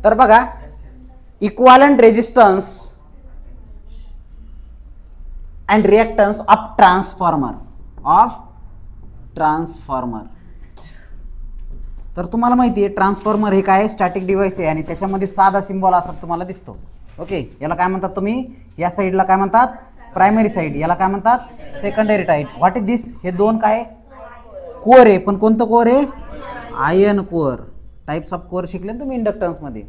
तर बघा, equivalent resistance and reactance of transformer. तर तुम्हाला माहिती आहे ट्रान्सफॉर्मर हे काय स्टॅटिक डिव्हाइस आहे आणि त्याच्यामध्ये साधा सिम्बॉल असा तुम्हाला दिसतो. ओके, याला काय म्हणतात तुम्ही, या साईडला काय म्हणतात प्रायमरी साईड, याला काय म्हणतात सेकंडरी टाईप. व्हॉट इज दिस, हे दोन काय कोअर आहे, पण कोणतं कोअर आहे, ion core. Types of core शिकले ना तुम्ही इंडक्टन्स मध्ये.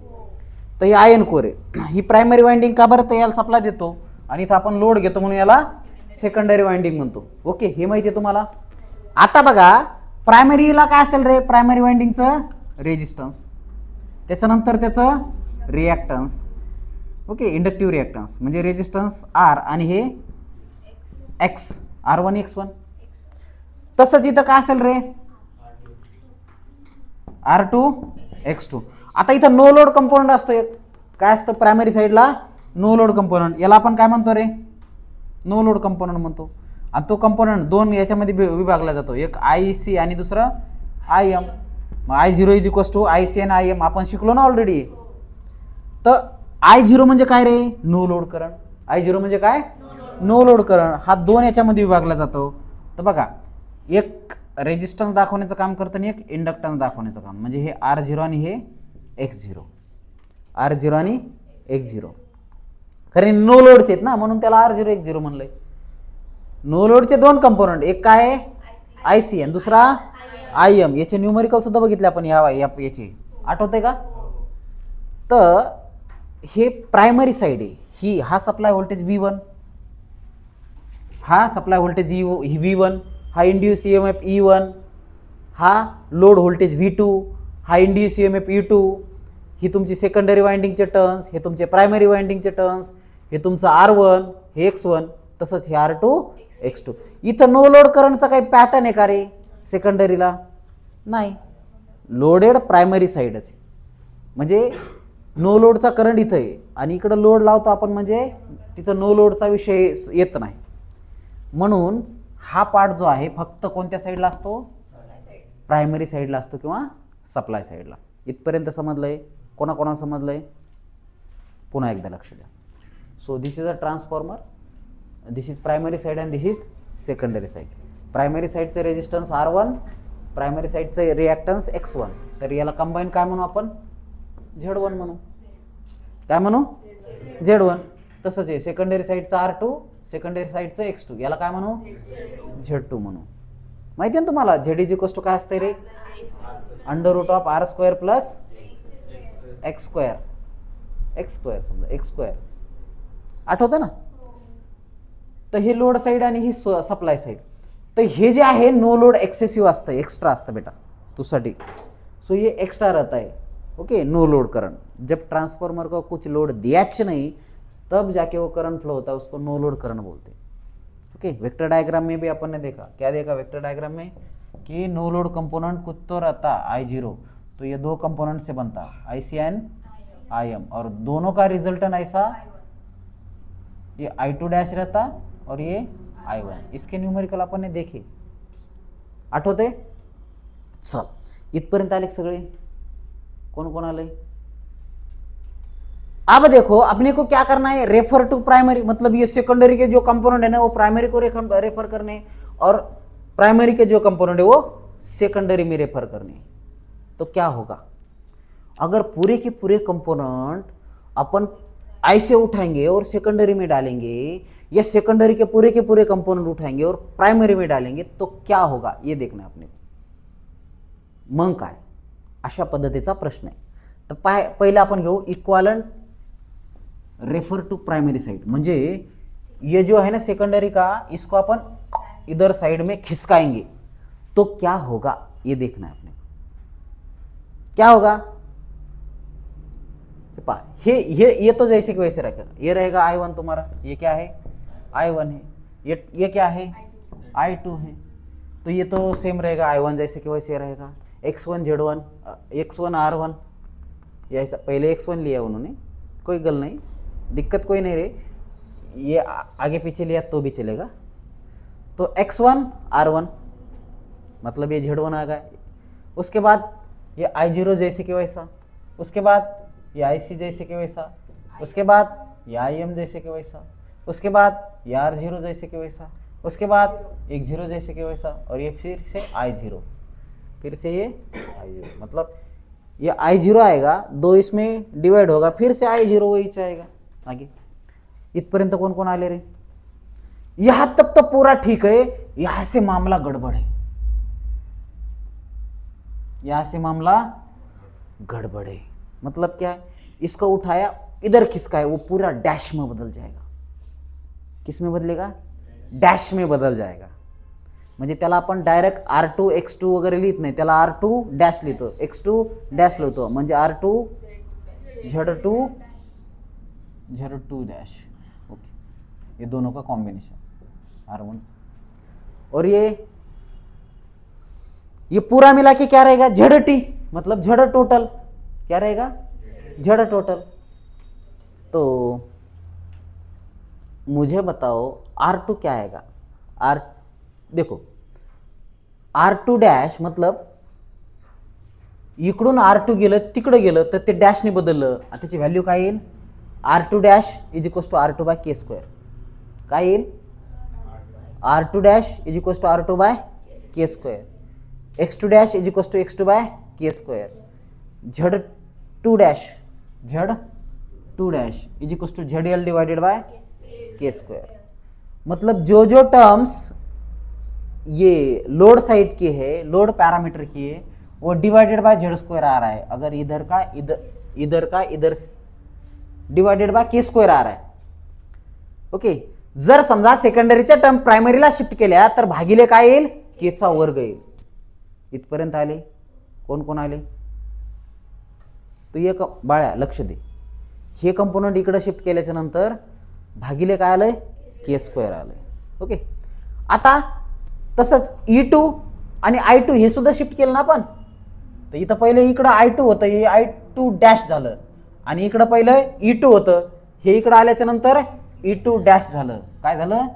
तर हे आयन कोअर आहे. ही प्रायमरी वाइंडिंग का बरं, तर याला सप्लाय देतो आणि इथं आपण लोड घेतो म्हणून याला सेकंडरी वाइंडिंग म्हणतो. ओके, हे माहिती आहे तुम्हाला. आता बघा, प्रायमरीला काय असेल रे, प्रायमरी वाइंडिंगचं रेजिस्टन्स, त्याच्यानंतर त्याचं रिॲक्टन्स. ओके, इंडक्टिव्ह रिॲक्टन्स म्हणजे रेजिस्टन्स आर आणि हे एक्स, R1 X1. तसंच इथं काय असेल रे, R2 X2. आता इथं नो लोड कंपोनंट असतो एक, काय असतं प्रायमरी साईडला नो लोड कंपोनंट, याला आपण काय म्हणतो रे, नो लोड कंपोनंट म्हणतो. आणि तो कंपोनंट दोन याच्यामध्ये विभागला जातो, एक IC आणि दुसरं IM. मग I0 is equals to IC आणि IM आपण शिकलो ना ऑलरेडी. तर I0 म्हणजे काय रे, नो लोड करंट. I0 म्हणजे काय, नो लोड करंट. हा दोन याच्यामध्ये विभागला जातो. तर बघा, एक रेजिस्टन्स दाखवण्याचं काम करतं आणि एक इंडक्टन्स दाखवण्याचं काम, म्हणजे हे R0 आणि हे X0, R0 आणि X0. कारण नो लोडचे आहेत ना, म्हणून त्याला R0 X0 म्हणलंय. नो लोडचे दोन कंपोनंट, एक काय IC आणि दुसरा IM. याचे न्यूमेरिकल सुद्धा बघितले आपण याचे, आठवते का. तर हे प्रायमरी साईड आहे, ही हा सप्लाय व्होल्टेज V1, हा सप्लाय व्होल्टेज V1, हा इंड्यूस EMF E1, हा लोड व्होल्टेज V2, हा इंड्यूस EMF E2. ही तुमची सेकंडरी वाइंडिंगचे टर्न्स, हे तुमचे प्रायमरी वाइंडिंगचे टर्न्स, हे तुमचं R1, हे X1, तसंच हे R2 X2. इथं नो लोड करंटचा काही पॅटर्न आहे का रे सेकंडरीला, नाही. लोडेड प्रायमरी साईडच, म्हणजे नो लोडचा करंट इथं आहे आणि इकडं लोड लावतो आपण, म्हणजे तिथं नो लोडचा विषय येत नाही. म्हणून हा पार्ट जो आहे फक्त कोणत्या साईडला असतो, प्रायमरी साईडला असतो किंवा सप्लाय साईडला. इथपर्यंत समजलंय, कोणाकोणा समजलंय, पुन्हा एकदा लक्ष द्या. So this is a transformer, this is primary side and this is secondary side. Primary साईडचं रेजिस्टन्स R1, प्रायमरी साईडचं रिॲक्टन्स X1. तर याला कंबाईन काय म्हणू आपण, Z1 म्हणू. काय म्हणू, Z1. तसंच आहे सेकंडरी साईडचं R2, सेकंडरी साईडचं X2, याला काय म्हणू, Z2 म्हणू. माहिती आहे ना तुम्हाला, Z इज इक्वल्स टू काय असतंय रे, √R² प्लस X², X² समजा X², आठवतं ना. तर हे लोड साईड आणि ही सप्लाय साईड. तर हे जे आहे नो लोड एक्सेसिव्ह असतं, एक्स्ट्रा असतं बेटा तुझसाठी. सो ये एक्स्ट्रा रहता है. Okay, no load current. जब ट्रांसफार्मर को कुछ लोड दिया नहीं तब जाके वो करंट फ्लो होता है, उसको नो लोड करंट बोलते हैं. ओके, वेक्टर डायग्राम में भी अपन ने देखा, क्या देखा वेक्टर डायग्राम में, कि नो लोड कंपोनेंट कुछ तो रहता I0, तो ये दो कंपोनेंट से बनता IC एंड IM, और दोनों का रिजल्टेंट ऐसा, ये I2 डैश रहता और ये I1. इसके न्यूमेरिकल अपन ने देखे, आठवते. चल, इथपर्यंत आले सगळे, कोण कोण आले. अब देखो अपने को क्या करना है, रेफर टू प्राइमरी, मतलब ये सेकेंडरी के जो कंपोनेंट है ना वो प्राइमरी को रेफर करने, और प्राइमरी के जो कंपोनेंट है वो सेकेंडरी में रेफर करने. तो क्या होगा, अगर पूरे के पूरे कंपोनेंट अपन ऐसे उठाएंगे और सेकेंडरी में डालेंगे, या सेकेंडरी के पूरे कंपोनेंट उठाएंगे और प्राइमरी में डालेंगे, तो क्या होगा ये देखना है अपने को. मग काय, अशा पद्धतीचा प्रश्न आहे. तर पहिला आपण घेऊ equivalent refer to primary side, म्हणजे ये जो है ना सेकेंडरी का, इसको अपन इधर साइड में खिसकाएंगे तो क्या होगा ये देखना है अपने. क्या होगा, ये तो जैसे कि वैसे रखेगा. ये रहेगा I1 तुम्हारा, ये क्या है I1 है, ये क्या है I2 है. तो ये तो सेम रहेगा, I1 जैसे कि वैसे रहेगा. X1 Z1, X1 R1, ये ऐसा पहले X1 लिया उन्होंने, कोई गल नहीं, दिक्कत कोई नहीं रे. ये आगे पीछे लिया तो भी चलेगा. तो X1 R1 मतलब ये Z1 आ गया. उसके बाद ये I0 जैसे कि वैसा, उसके बाद ये आई सी जैसे कि वैसा, उसके बाद ये आई एम जैसे कि वैसा, उसके बाद ये आर जीरो जैसे कि वैसा, उसके बाद एक जीरो जैसे कि वैसा, और ये फिर से आई जीरो, फिर से ये आई जीरो, मतलब ये आई जीरो आएगा, दो इसमें डिवाइड होगा, फिर से आई जीरो वहीच आएगा आगे। इथपर्यंत कोण कोण आले रे? यहां तक तो पूरा ठीक है, यहां से मामला गड़बड़ है, यहां से मामला गड़बड़ है। मतलब क्या है? इसको उठाया, इधर किसका है वो पूरा डैश में बदल जाएगा। किस में बदलेगा? डॅश में बदल जाएगा। म्हणजे त्याला आपण डायरेक्ट R2 X2 वगैरे लिहित नाही, त्याला R2 डॅश लिहितो, X2 डॅश लिहितो, म्हणजे R2 Z2 Z2 dash. Okay, ये दोनों का कॉम्बिनेशन R1, और ये पूरा मिला के क्या रहेगा? ZT, मतलब Z टोटल क्या रहेगा? Z total. तो मुझे बताओ R2 क्या आएगा? देखो R2 डॅश मतलब इकडून R2 गेलं तिकडे गेलं तर ते डॅशने बदललं, त्याची व्हॅल्यू काय येईल? R2 dash is equals to R2 by K square. काय येईल? R2 dash is equals to R2 by K square, X2 dash is equals to X2 by K square, Z2 dash is equals to ZL divided by K square. मतलब जो जो terms ये load side की है, load parameter की है, वो divided by Z square आ रहा है। अगर इधर का इधर डिवाइडेड बाय के स्क्वायर आ रहा है। ओके, जर समजा सेकंडरीच्या टर्म प्रायमरीला शिफ्ट केल्या तर भागिले काय येईल? केचा वर्ग येईल। इथपर्यंत आले? कोण कोण आले? तो एक बाळ्या लक्ष दे, हे कंपोनंट इकडे शिफ्ट केल्याच्या नंतर भागिले काय आलंय? के स्क्वेअर आलंय। ओके, आता तसंच E2 आणि I2 हे सुद्धा शिफ्ट केलं ना आपण, तर इथं पहिले इकडं I2 होतं, हे I2 डॅश झालं, आणि इकडं पहिलं E2 होतं, हे इकडं आल्याच्या नंतर E2 डॅश झालं। काय झालं?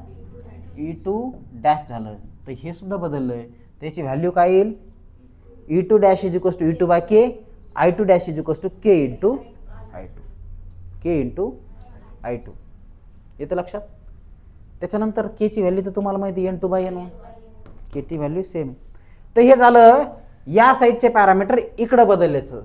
E2 डॅश झालं, तर हे सुद्धा बदललंय, त्याची व्हॅल्यू काय येईल? E2 dash is equals to E2 by K, I2 dash is equals to K into I2 येतं लक्षात? त्याच्यानंतर के ची व्हॅल्यू तर तुम्हाला माहिती N2 बाय N1, के ची व्हॅल्यू सेम आहे। तर हे झालं या साईडचे पॅरामीटर इकडे बदलल्याचं